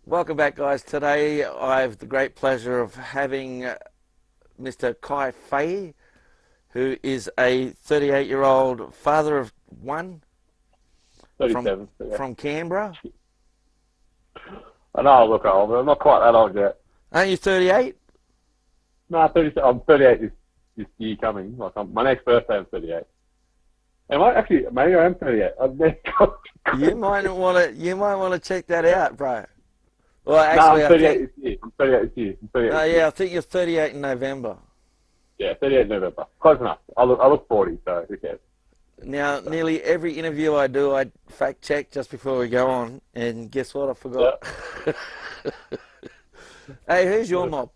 Welcome back, guys. Today I have the great pleasure of having Mr. Cy Fahey, who is a 38-year-old father of one 37. from Canberra. I know I look old, but I'm not quite that old yet. Aren't you 38? No, 37. I'm 38 this year coming. My next birthday, I'm 38. Am I actually? Maybe I am 38. I've never got. You might want to check that out, bro. Well, No, actually, I'm I 38 think. this year. I'm 38 this year. I'm 38 No, this yeah, year. I think you're 38 in November. Yeah, 38 November. Close enough. I look 40, so who cares? Now, nearly every interview I do, I fact check just before we go on, and guess what? I Yeah. forgot. Hey, who's your mob?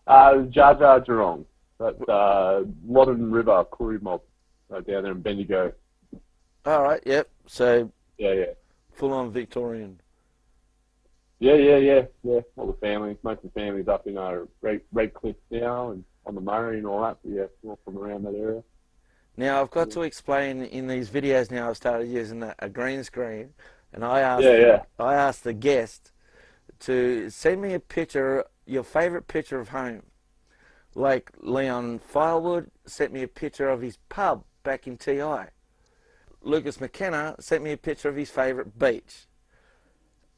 Jar Jar Geelong. That's Loddon River Koori mob down there in Bendigo. All right, yep. So Yeah. full-on Victorian. Yeah. All the families, most of the families up in Redcliffe now and on the Murray and all that. But yeah, all from around that area. Now, I've got to explain in these videos now, I've started using a green screen, and Yeah. I asked the guest to send me a picture, your favourite picture of home. Like Leon Firewood sent me a picture of his pub back in TI. Lucas McKenna sent me a picture of his favourite beach.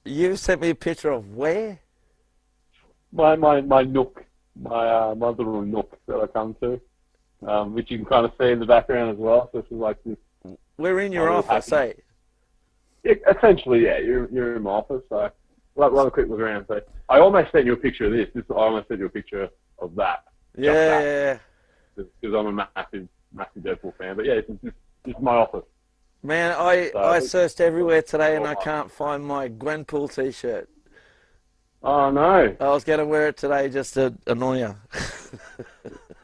You sent me a picture of where? My nook, my little nook that I come to, which you can kind of see in the background as well. So this is like this. We're in your office, eh? Yeah, essentially, yeah. You're in my office. So we'll have a quick look around. So I almost sent you a picture of this. I almost sent you a picture of that. Yeah. Because I'm a massive Deadpool fan. But yeah, this is my office. Man, So, I searched everywhere today and I can't find my Gwenpool t-shirt. Oh no. I was going to wear it today just to annoy you.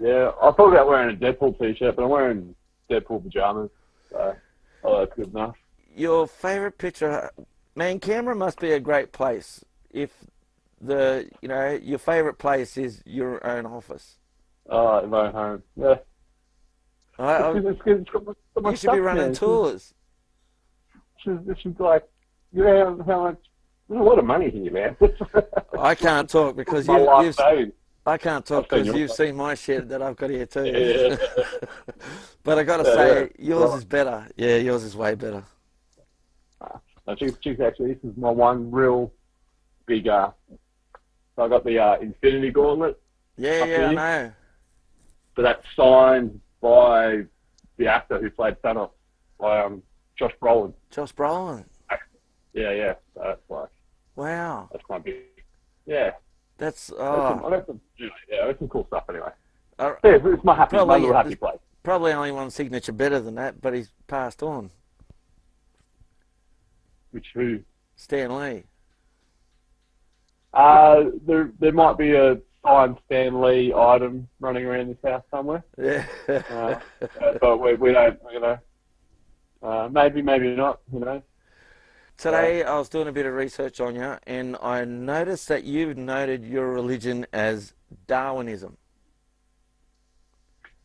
Yeah, I thought about wearing a Deadpool t-shirt, but I'm wearing Deadpool pajamas. So, that's good enough. Your favourite picture, man, Canberra must be a great place if your favourite place is your own office. Oh, in my own home. Yeah. It's got my You should be stuff, running man. tours. She's like, how much? There's a lot of money here, man. I can't talk because My life savings. I can't talk I've seen because you've yours. seen my shit that I've got here too. Yeah. But I got to say, yours is better. Yeah, yours is way better. She's actually, this is my one real big, so I got the Infinity Gauntlet. Yeah, I know. So that's signed by the actor who played Thanos, by Josh Brolin. Josh Brolin. Yeah. So that's like, Wow. that's my big, yeah. That's I got some cool stuff anyway. uh, Yeah, it's my little happy place. probably only one signature better than that, but he's passed on. Which who? Stan Lee. There might be a signed Stan Lee item running around this house somewhere. Yeah. But we don't, maybe not, Today I was doing a bit of research on you, and I noticed that you've noted your religion as Darwinism.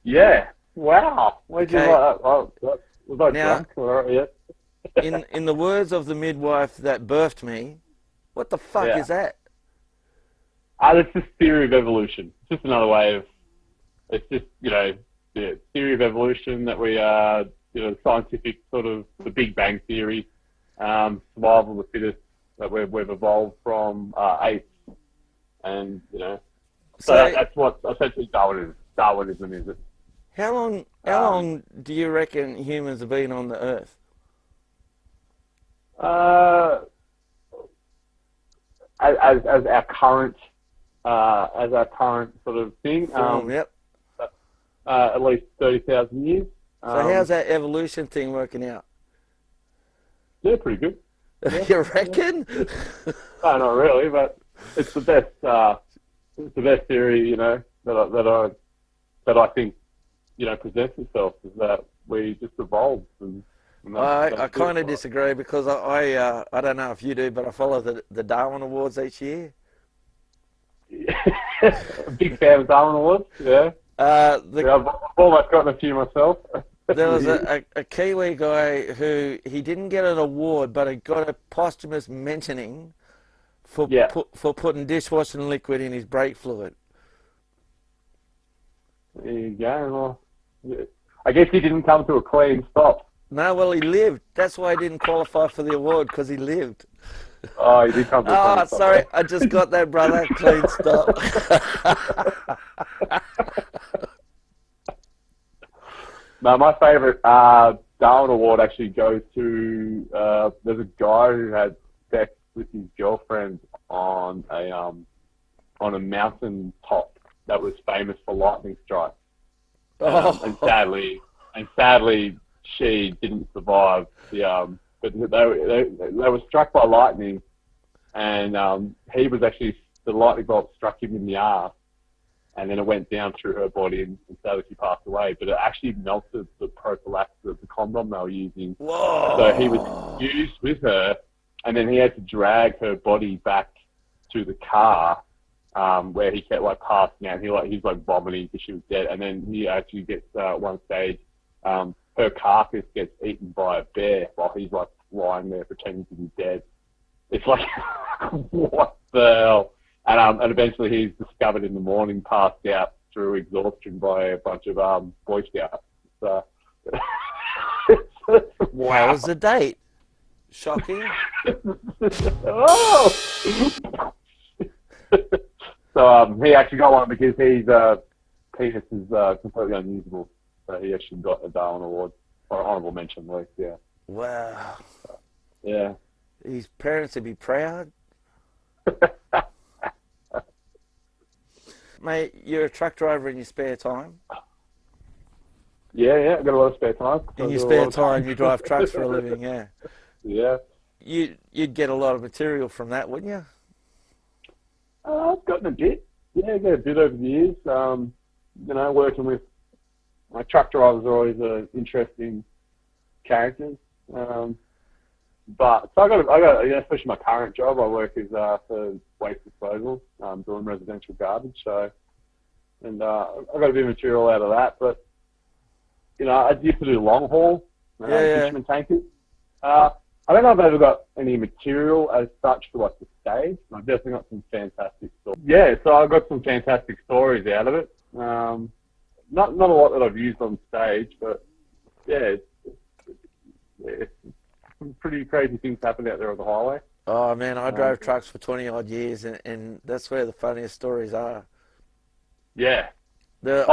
Yeah. Wow. Where'd you Okay. like that? Was I Now- drunk? Or, yeah. In the words of the midwife that birthed me, what the fuck Yeah. is that? It's just theory of evolution. It's just another way of, it's just, theory of evolution that we are, scientific sort of, the Big Bang Theory, survival of the fittest, that we've evolved from apes. And, so that's what essentially Darwinism is. How long do you reckon humans have been on the earth? As our current sort of thing, Yep. at least 30,000 years. So how's that evolution thing working out? Yeah, pretty good. Yeah. You reckon? No, not really, but it's the best. It's the best theory, that I think, presents itself, is that we just evolved. And I kind of disagree because I don't know if you do, but I follow the Darwin Awards each year. A big fan of Darwin Awards, yeah. I've almost gotten a few myself. There was a Kiwi guy who he didn't get an award, but he got a posthumous mentioning Yeah. for putting dishwashing liquid in his brake fluid. There you go. Well, I guess he didn't come to a clean stop. No, well, he lived. That's why he didn't qualify for the award, because he lived. Oh, he did come to a Oh, clean stop. sorry, I just got that, brother. Clean stop. No, my favourite Darwin Award actually goes to there's a guy who had sex with his girlfriend on a mountain top that was famous for lightning strikes. And sadly, she didn't survive. But they were struck by lightning, and he was actually, the lightning bolt struck him in the arse, and then it went down through her body, and sadly she passed away. But it actually melted the prophylactic of the condom they were using. Whoa. So he was fused with her, and then he had to drag her body back to the car, where he kept passing out. He's vomiting because she was dead, and then he actually gets one stage. Her carcass gets eaten by a bear while he's lying there pretending to be dead. It's like, what the hell? And eventually he's discovered in the morning, passed out through exhaustion by a bunch of Boy Scouts. So, wow. How was the date? Shocking. Oh! So he actually got one because his penis is completely unusable. So he actually got a Darwin Award, or honourable mention, at least, yeah. Wow. Yeah. His parents would be proud. Mate, you're a truck driver in your spare time? Yeah, I've got a lot of spare time. In your spare time, you drive trucks for a living, yeah. Yeah. You'd get a lot of material from that, wouldn't you? I've gotten a bit. Yeah, I've got a bit over the years. Working with my truck drivers are always interesting characters. But so I got, especially my current job, I work as for waste disposal, doing residential garbage. So, and I got a bit of material out of that. But I used to do long haul, bitumen tankers. I don't know if I've ever got any material as such for the stage. I've definitely got some fantastic stories. Yeah, so I've got some fantastic stories out of it. Not a lot that I've used on stage, but yeah, it's some pretty crazy things happen out there on the highway. Oh man, I drove trucks for 20 odd years, and that's where the funniest stories are. Yeah. Yeah.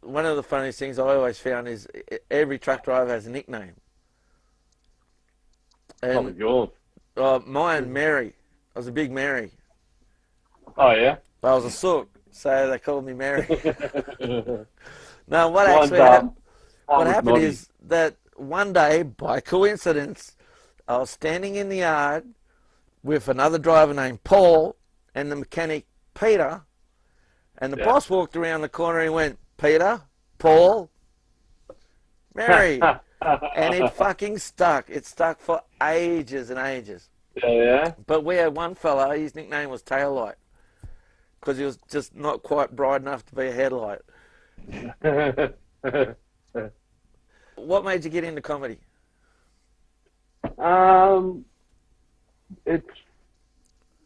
One of the funniest things I always found is every truck driver has a nickname. And yours? Mine, Mary. I was a big Mary. Oh yeah. I was a sook, so they called me Mary. Now, what happened is that one day, by coincidence, I was standing in the yard with another driver named Paul and the mechanic Peter, and the boss walked around the corner and went, "Peter, Paul, Mary," and it fucking stuck. It stuck for ages and ages. Yeah. But we had one fella, his nickname was Taillight, because he was just not quite bright enough to be a headlight. What made you get into comedy? I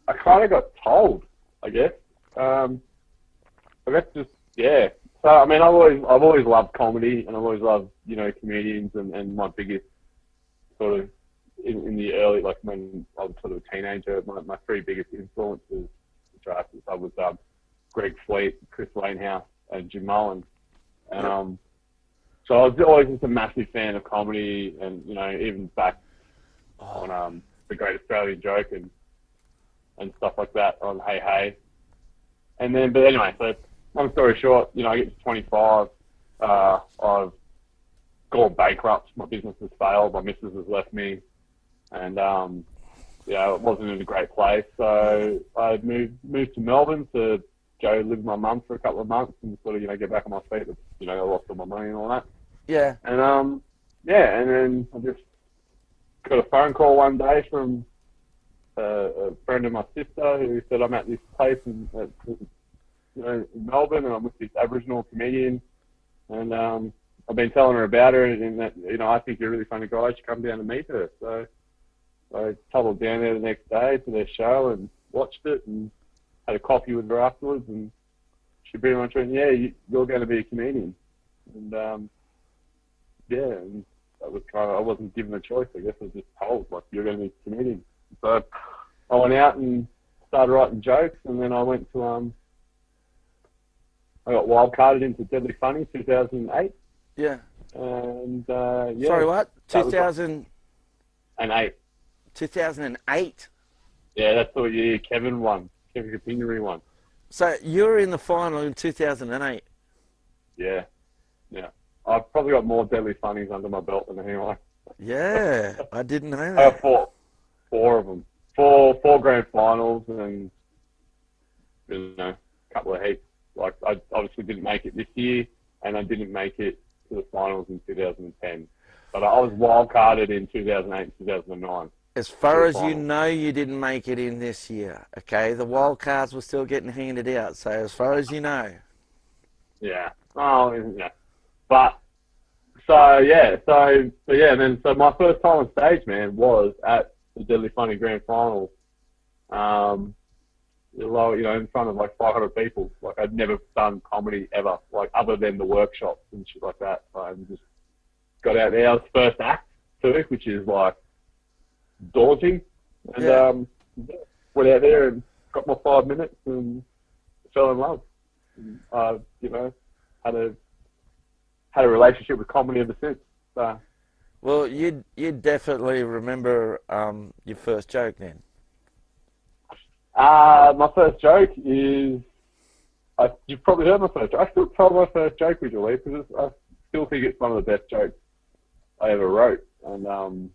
kind of got told, I guess. So I mean, I've always loved comedy, and I've always loved comedians, and my biggest sort of in the early, when I was sort of a teenager, my three biggest influences, which I was Greg Fleet, Chris Lanehouse, and Jim Mullen, and so I was always just a massive fan of comedy, and even back on The Great Australian Joke and stuff like that on Hey Hey, and then but anyway, so long story short, I get to 25, I've gone bankrupt, my business has failed, my missus has left me, and it wasn't in a great place, so I moved to Melbourne to go live with my mum for a couple of months and sort of get back on my feet. I lost all my money and all that. Yeah. And and then I just got a phone call one day from a friend of my sister who said, "I'm at this place in Melbourne, and I'm with this Aboriginal comedian, and I've been telling her about her, and that I think you're a really funny guy. You should come down and meet her." So I travelled down there the next day to their show and watched it and had a coffee with her afterwards, and she pretty much went, "Yeah, you're going to be a comedian." And yeah, and that was kind of, I wasn't given a choice. I guess I was just told, like, "You're going to be a comedian." So I went out and started writing jokes, and then I went to I got wildcarded into Deadly Funny 2008. Yeah. And yeah. Sorry, what? 2000... And 8. 2008. Yeah, that's the year Kevin won. Kevin Capingary won. So you were in the final in 2008. Yeah. Yeah. I've probably got more Deadly Funnies under my belt than anyone. Yeah, I didn't know I that. have four of them. Four grand finals and, you know, a couple of heats. Like, I obviously didn't make it this year, and I didn't make it to the finals in 2010. But I was wildcarded in 2008 and 2009. As far as you know, you didn't make it in this year, okay? The wild cards were still getting handed out, so as far as you know. Yeah. Oh, yeah. But, so yeah, and then, so my first time on stage, man, was at the Deadly Funny Grand Final. You know, in front of like 500 people. Like, I'd never done comedy ever, like, other than the workshops and shit like that. So I just got out there. I was first act too, which is like daunting. And went out there and got my 5 minutes and fell in love. And, you know, had a relationship with comedy ever since. So. Well, you definitely remember your first joke then. My first joke is, you've probably heard my first joke. I still tell my first joke, would you believe? Because I still think it's one of the best jokes I ever wrote. And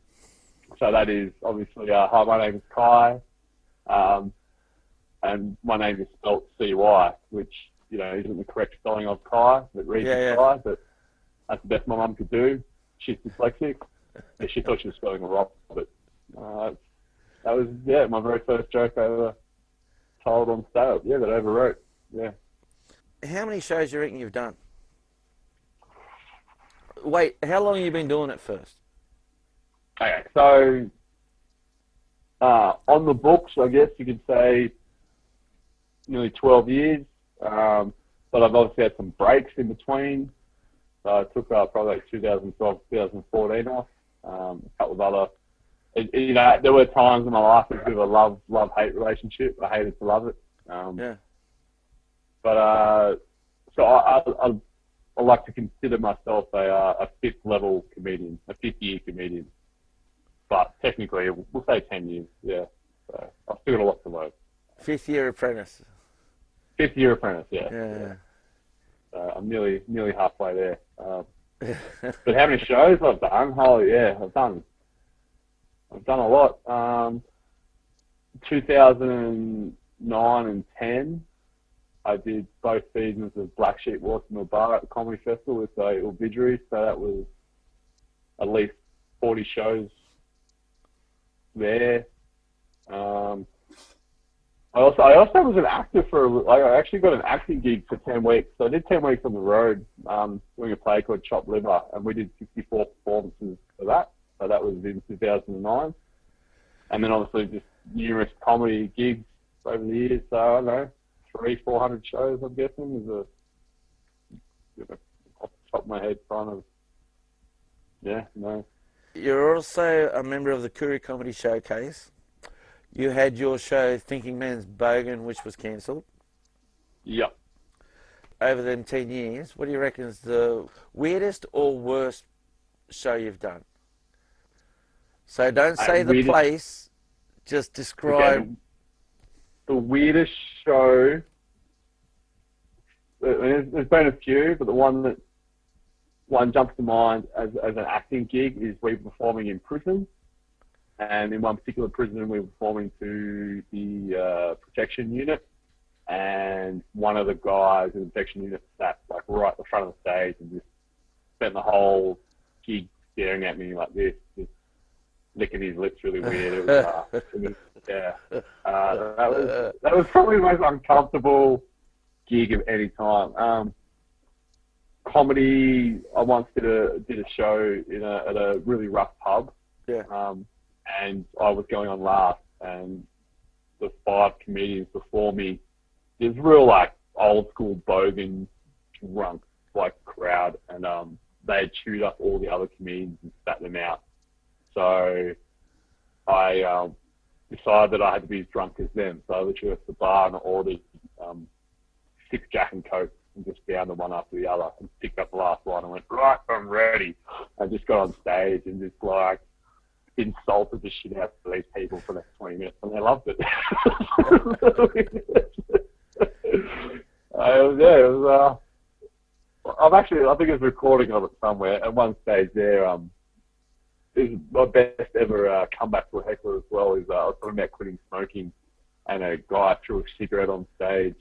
so that is obviously, hi, my name is Kai, and my name is spelled C-Y, which, you know, isn't the correct spelling of Kai, but reads as Kai, but that's the best my mum could do. She's dyslexic. Yeah, she thought she was spelling it wrong, but that was, my very first joke I ever told on stage, that I ever wrote, How many shows do you reckon you've done? Wait, how long have you been doing it first? Okay, so on the books, I guess you could say nearly 12 years, but I've obviously had some breaks in between. So I took probably like 2012, 2014 off, a couple of other. You know, there were times in my life it was a bit of a love-hate relationship. I hated to love it. But so I like to consider myself a fifth-level comedian, a fifth-year comedian. But technically, we'll say 10 years, So I've still got a lot to learn. Fifth-year apprentice. Fifth-year apprentice, Yeah. I'm nearly halfway there. But how many shows I've done? Holy yeah, I've done a lot. 2009 and 10, I did both seasons of Black Sheep Walks in the Bar at the Comedy Festival with Obituary, so that was at least 40 shows there. I also was an actor I actually got an acting gig for 10 weeks. So I did 10 weeks on the road doing a play called Chopped Liver, and we did 64 performances for that. So that was in 2009. And then obviously just numerous comedy gigs over the years. So I don't know, 300-400 shows, I'm guessing, is off the top of my head kind of, no. You're also a member of the Koori Comedy Showcase. You had your show Thinking Man's Bogan, which was cancelled. Yep. Over them 10 years, what do you reckon is the weirdest or worst show you've done? So don't say the place, just describe. Okay, the weirdest show, there's been a few, but the one jumps to mind as an acting gig is we were performing in prison. And in one particular prison, we were performing to the protection unit, and one of the guys in the protection unit sat like right at the front of the stage and just spent the whole gig staring at me like this, just licking his lips really weird. That was probably the most uncomfortable gig of any time. Comedy, I once did a show at a really rough pub. and I was going on last, and the 5 comedians before me, there's real like old school bogan drunk like crowd, and they had chewed up all the other comedians and spat them out. So I decided that I had to be as drunk as them. So I literally went to the bar and ordered 6 Jack and Cokes and just downed them one after the other and picked up the last one and went, right, I'm ready. I just got on stage and just like insulted the shit out of these people for the next 20 minutes, and they loved it. I think it's recording of it somewhere. At one stage there, is my best ever comeback to a heckler as well. Is I was talking about quitting smoking, and a guy threw a cigarette on stage,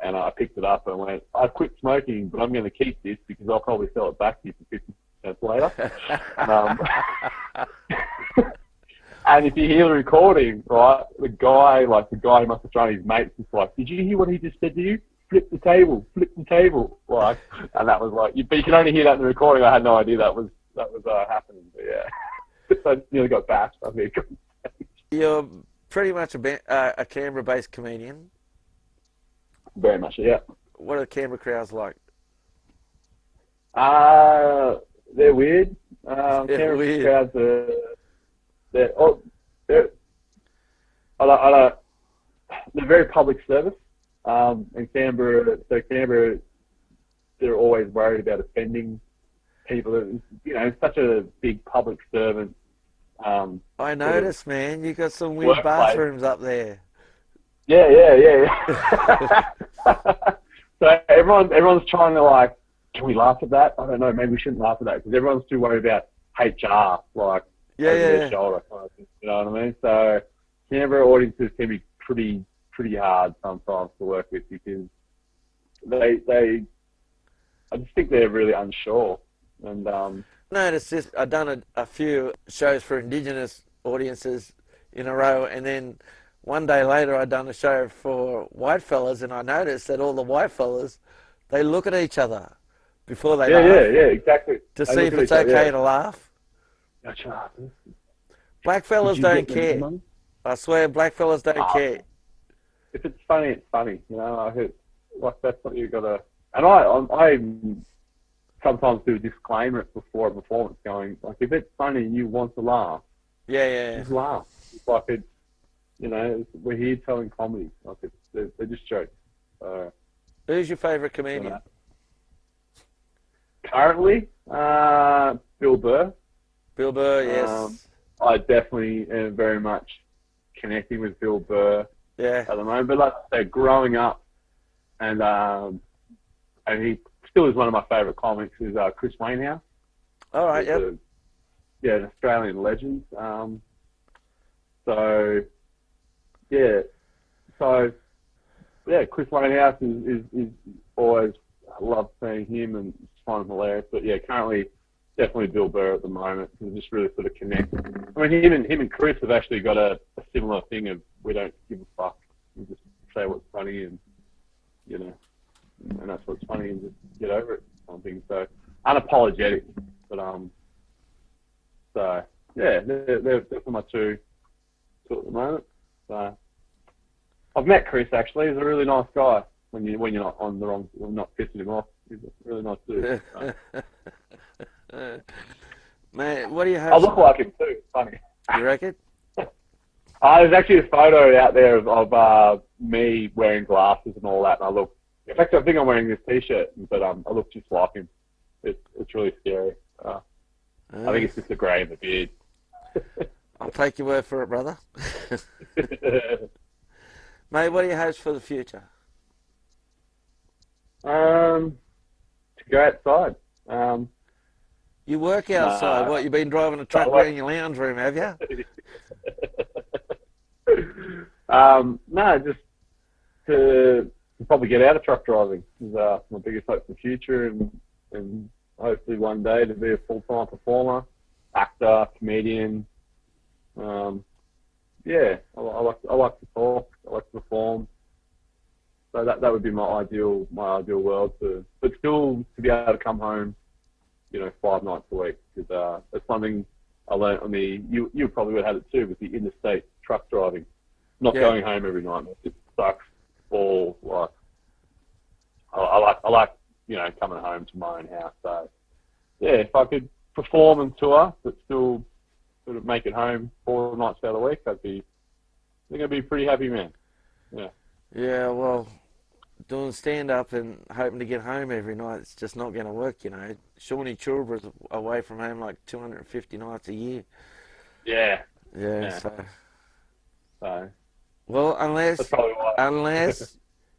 and I picked it up and went, I quit smoking, but I'm going to keep this because I'll probably sell it back to you for 50 cents later. And if you hear the recording, right, the guy who must have thrown his mates, is like, did you hear what he just said to you? Flip the table, like, and that was like, but you can only hear that in the recording. I had no idea that was happening, but yeah, so I nearly got bashed. I mean, You're pretty much a Canberra-based comedian. Very much, yeah. What are the Canberra crowds like? They're weird. They're weird. Crowds are they're very public service. In Canberra, they're always worried about offending people. You know, it's such a big public servant. I noticed, man. You got some weird bathrooms up there. Yeah. So everyone's trying to like, can we laugh at that? I don't know. Maybe we shouldn't laugh at that because everyone's too worried about HR, like over their shoulder, kind of thing, you know what I mean? So Canberra audiences can be pretty hard sometimes to work with because I just think they're really unsure. And noticed this. I've done a few shows for Indigenous audiences in a row, and then one day later I'd done a show for white fellas, and I noticed that all the white fellas, they look at each other before they laugh. Yeah, exactly. To see if it's okay to laugh. Black fellas don't care. I swear, black fellas don't care. If it's funny, it's funny. You know, like that's what you gotta. And I sometimes do a disclaimer before a performance, going like, if it's funny and you want to laugh, just laugh. It's like it's, you know, we're here telling comedy. Like they're just jokes. Who's your favourite comedian? You know. Currently, Bill Burr. Bill Burr, yes. I definitely am very much connecting with Bill Burr at the moment. But like I said, growing up, and he still is one of my favourite comics, is Chris Wainhouse. All right, an Australian legend. Chris Wainhouse is always, I love seeing him and find him hilarious. But yeah, currently definitely Bill Burr at the moment. We just really sort of connect. I mean, him and Chris have actually got a similar thing of we don't give a fuck. We just say what's funny, and you know, and that's what's funny, and just get over it. Something so unapologetic. But so yeah, they're definitely my two at the moment. So I've met Chris actually. He's a really nice guy. When you're not on the wrong, not pissing him off. He's a really nice dude. Man, what do you have? I look like him too. It's funny. You reckon? There's actually a photo out there of me wearing glasses and all that, and I look. In fact, I think I'm wearing this T-shirt, but I look just like him. It's really scary. I think it's just the grey and the beard. I'll take your word for it, brother. Mate, what do you hope for the future? To go outside. You work outside. What, you've been driving a truck around your lounge room, have you? No, just to probably get out of truck driving is my biggest hope for the future, and hopefully one day to be a full-time performer, actor, comedian. I like to talk. I like to perform. So that would be my ideal world, but still to be able to come home, you know, 5 nights a week, because that's something I learned on the, you probably would have had it too, with the interstate truck driving. Not going home every night. It sucks balls. Like, I like, you know, coming home to my own house. So, yeah, if I could perform and tour, but still sort of make it home 4 nights out of the week, I think I'd be a pretty happy man. Yeah. Yeah, well, doing stand-up and hoping to get home every night, it's just not going to work, you know. Shawnee Chilbra's away from home like 250 nights a year. Yeah. Yeah. So. Well, That's probably why. unless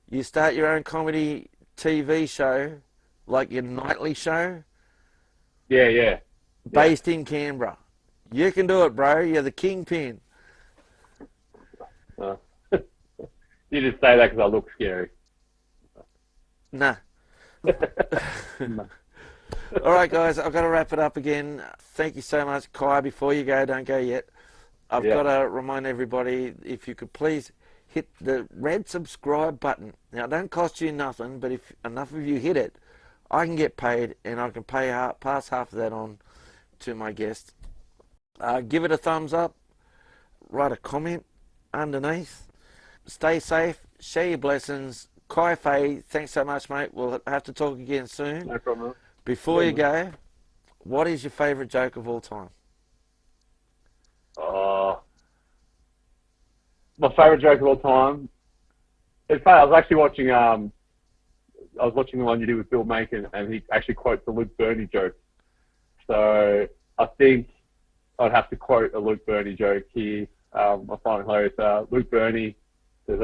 you start your own comedy TV show, like your nightly show, Yeah. based in Canberra. You can do it, bro. You're the kingpin. You just say that because I look scary. Nah. All right, guys, I've got to wrap it up again. Thank you so much. Kai, before you go, don't go yet. I've got to remind everybody, if you could please hit the red subscribe button. Now, it don't cost you nothing, but if enough of you hit it, I can get paid, and I can pass half of that on to my guest. Give it a thumbs up. Write a comment underneath. Stay safe. Share your blessings. Cy Fahey, thanks so much, mate. We'll have to talk again soon. No problem. Before you go, what is your favourite joke of all time? My favourite joke of all time. In fact, I was actually watching. The one you did with Bill Macon, and he actually quotes the Luke Burney joke. So I think I'd have to quote a Luke Burney joke here. I find it hilarious. Luke Burney says,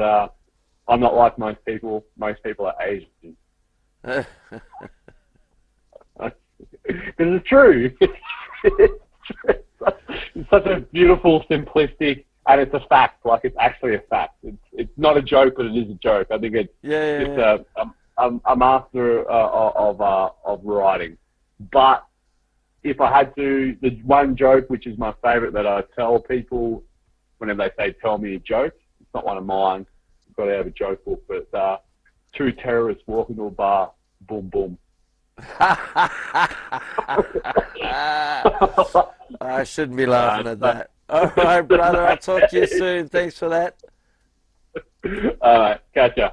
"I'm not like most people. Most people are Asian." Because it's true. It's such a beautiful, simplistic, and it's a fact. Like, it's actually a fact. It's not a joke, but it is a joke. I think it's a master of writing. But if I had to, the one joke which is my favourite that I tell people whenever they say, "Tell me a joke," it's not one of mine. I've got to have a joke book, but it's 2 terrorists walk into a bar, boom, boom. I shouldn't be laughing at that. All right, brother. I'll talk to you soon. Thanks for that. All right. Catch ya.